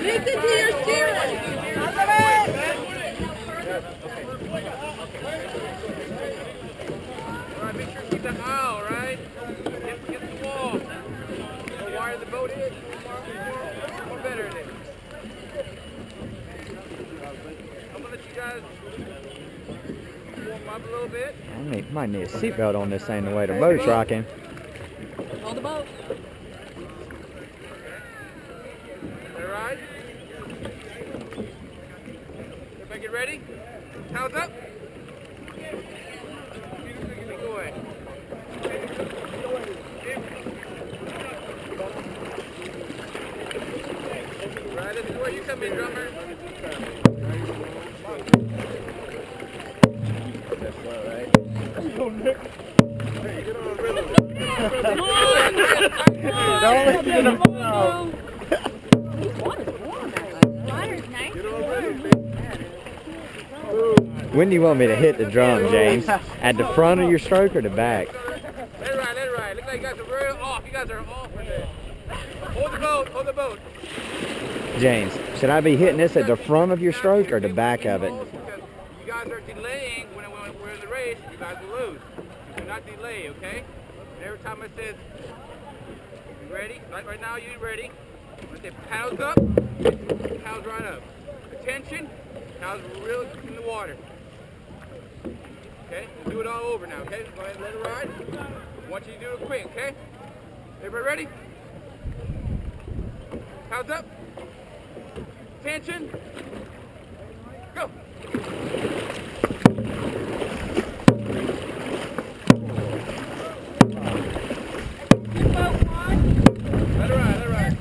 Listen to your steering. Alright, make sure you keep that aisle, right? Get the wall. The wire the boat is, the more better it is. I'm gonna let you guys warm up a little bit. I might need a seatbelt on this thing the way the boat's rocking. Hold the boat. Alright? Everybody get ready? Towels up? Go away. Right, this is where you come in, drummer. That's slow, right? Hey, get on a rhythm. Don't listen to them. When do you want me to hit the drum, James? At the front of your stroke or the back? Let it ride. Look like you guys are real off. You guys are off for this. Hold the boat. James, should I be hitting this at the front of your stroke or the back of it? Because you guys are delaying when we're in the race, you guys will lose. Do not delay, okay? And every time I said, you ready? Right now, you ready? When I say paddles up, paddles right up. Attention, paddles real in the water. Okay? We'll do it all over now, okay? Go ahead and let it ride. I want you to do it quick, okay? Everybody ready? Paddles up. Attention. Go. Let it ride.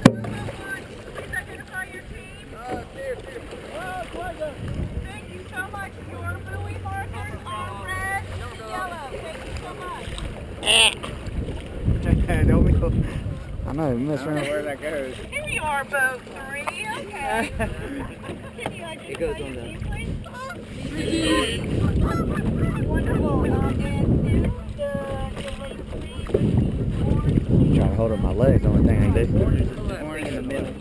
Thank you so much. Your buoy markers are red and yellow. Thank you so much. Don't be cool. I know, mess around. Where that goes. Here you are, boat 3. Okay. Can you It goes on identify the- your team, please? Wonderful. Trying to hold up my legs, the only thing I can do. Horn in the middle.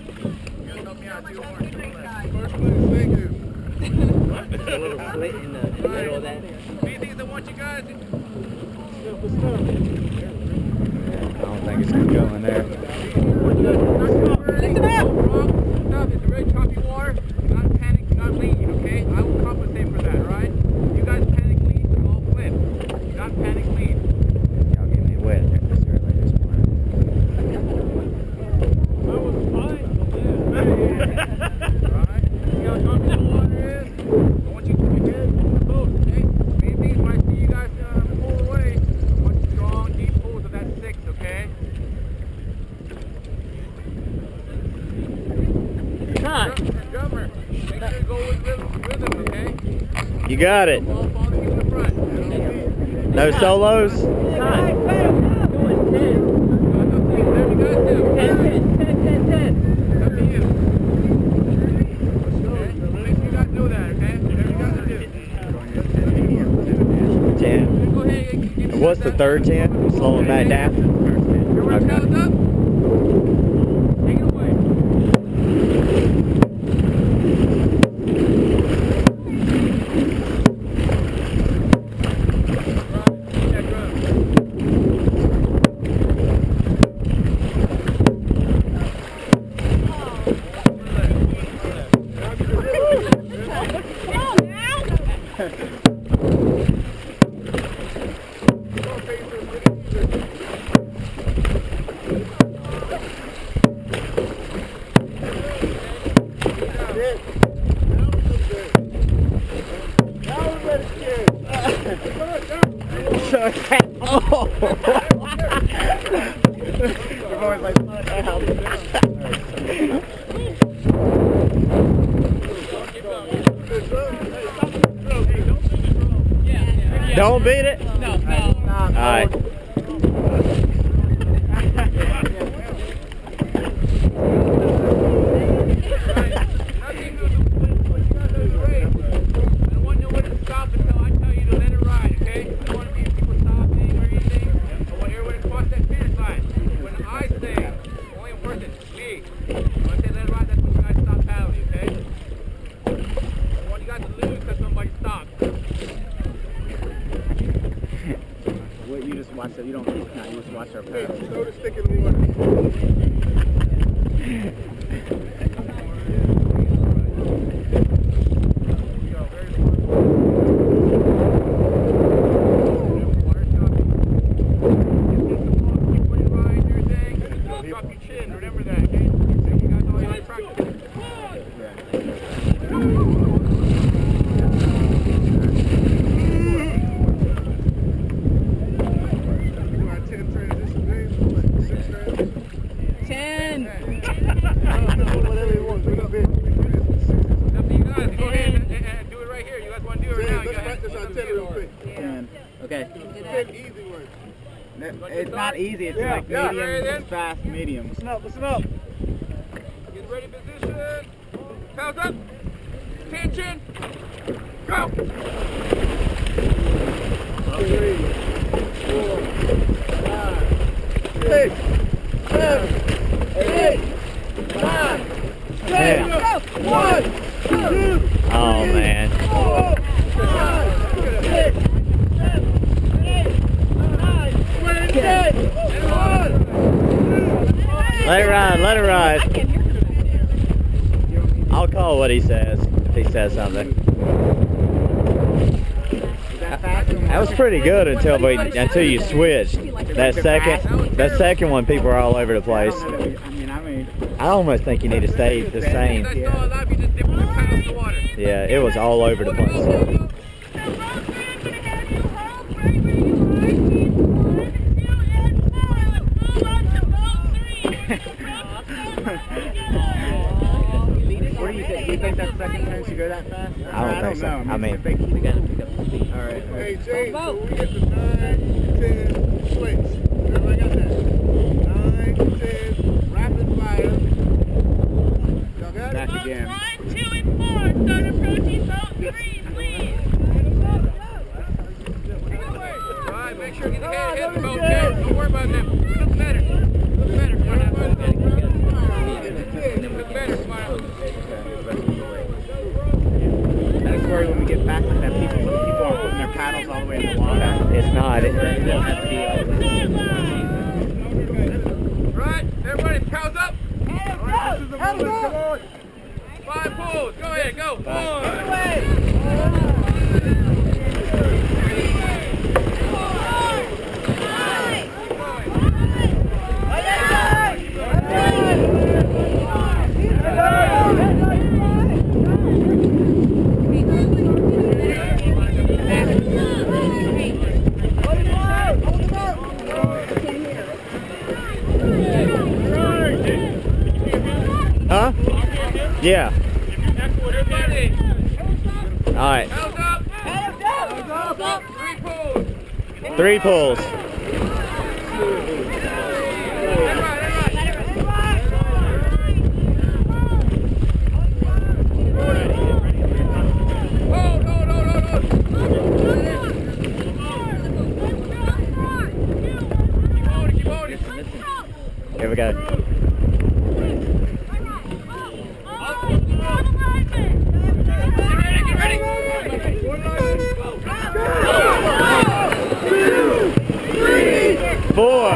First place, thank you. A little slit in the middle of that. Anything I want you guys to I don't think it's going to go in there. listen up. It's very choppy water. Do not panic, do not lean, okay? I will compensate for that, alright? You guys panic, lean, you all flip. Do not panic, lean. Y'all getting me wet this early this morning. Alright? See how choppy the water is? I want you to put your head in the boat, okay? Main thing is when I see you guys pull away, I want strong, deep pulls of that 6, okay? Drummer, make sure you go with rhythm, okay? You got it. Follow you in the front. No solos? That's what you guys do. 10. Up to you. Okay? Make sure you guys know that, okay? Whatever you guys do. 10. Go ahead and give me What's the third 10? Slowing back down? Everyone counts up. Take it away. Don't beat it? No, no. All right. I don't want to be people stopping or anything. I want everyone to cross that finish line. watch it. You don't keep count. You just watch our paddles. Throw the stick in the water. Drop your chin, remember that, okay? You guys always practice. Okay. Easy work. It's not easy. It's like medium, fast, medium. Listen up, listen up. Get ready, position. Paddles up. Attention. Go. 3, 4, 5, 6, 7, 8, 9, 10, 1, 2, Oh, man. 4, 5, 6, 7, 8, 9, 10, 1, 2, Let it ride, let it ride. I'll call what he says, if he says something. That was pretty good until you switched. That second one, people are all over the place. I almost think you need to stay the same. Yeah, it was all over the place. What do you think? Do you think that second turn should go that fast? I don't think so. I mean, we gotta pick up the speed. All right. Hey, James, so we get to 9, 10, switch. Everybody got that? 9, 10, rapid fire. Y'all got it? Back again. 1, 2, and 4. Start approaching boat 3, please. Alright, make sure you get the head hit the boat, okay? Don't worry about them. Look better. Look better. Look better, smile. That's where when we get back with that people aren't putting their paddles all the way in the water. it's not. Right, everybody, paddles up. Come on. 5 pulls. Go ahead, go. 1. Huh? Yeah. All right. Paddles up. 3 3 pulls. pulls. Here we go. Get ready. 4,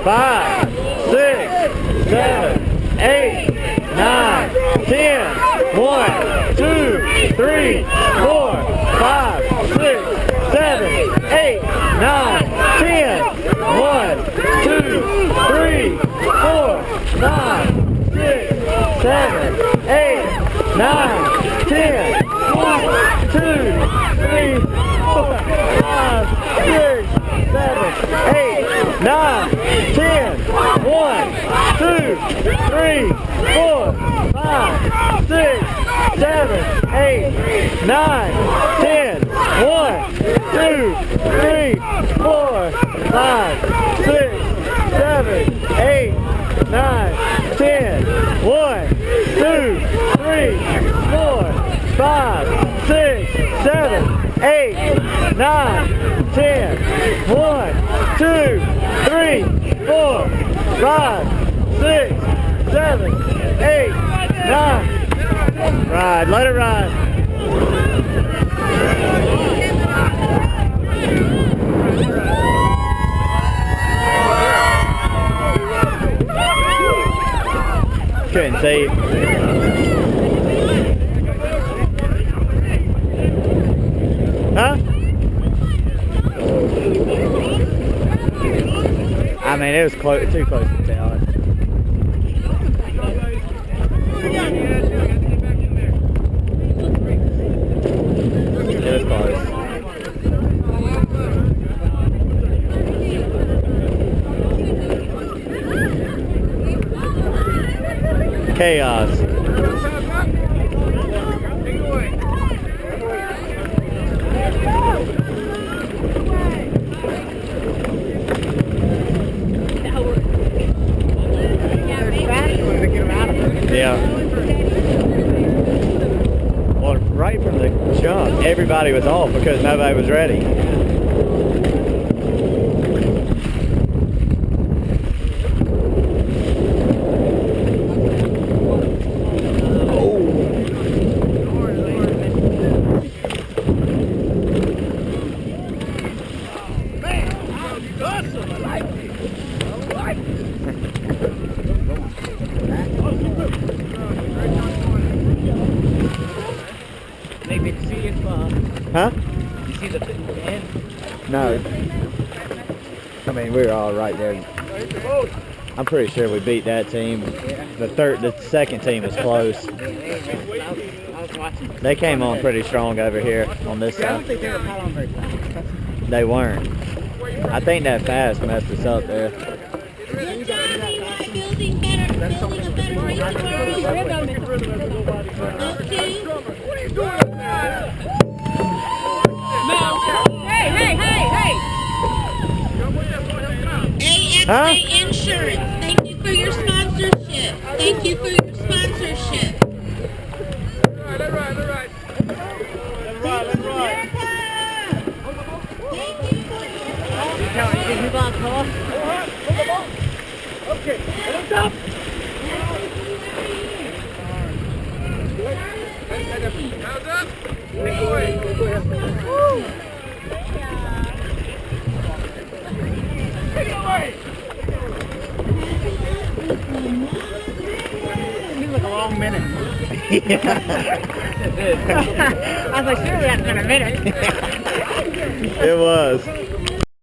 5, 6, 7, 8, 9, 10. 1, 2, 3, 4, 5, 6, 7, 8, 9, 10. 1, 2, 3, 4, 5, 6, 7, 8, 9, 10. 1, 2, 3, 4, 5, 6, 7, 8, 9, 10. 1, 2, 3, 4, 5, 6, 7, 8, 9, 10. 1, 2, 3, 4, 5, 6, 7, 8, 9, 10. 1, 2, 3, 4, 5, 6, 7, 8, 9, 10. 1, 2, 3, 4, 5, 6, 7, 8, 9. Ride, let it ride. See? Huh? I mean, it was close, too close to tell. It was close. Chaos. Yeah. Well, right from the jump, everybody was off because nobody was ready. Maybe see if Huh? you see the end. No. I mean, we were all right there. I'm pretty sure we beat that team. The second team was close. I was watching. They came on pretty strong over here on this I don't side. think they were paddling very fast. They weren't. I think that fast messed us up there. Building better, building a better race Huh? AXA Insurance, thank you for your sponsorship. Thank you for your sponsorship. All right. How's up? Take away. Seems like a long minute. Yeah. I was like, surely that's been a minute. It was.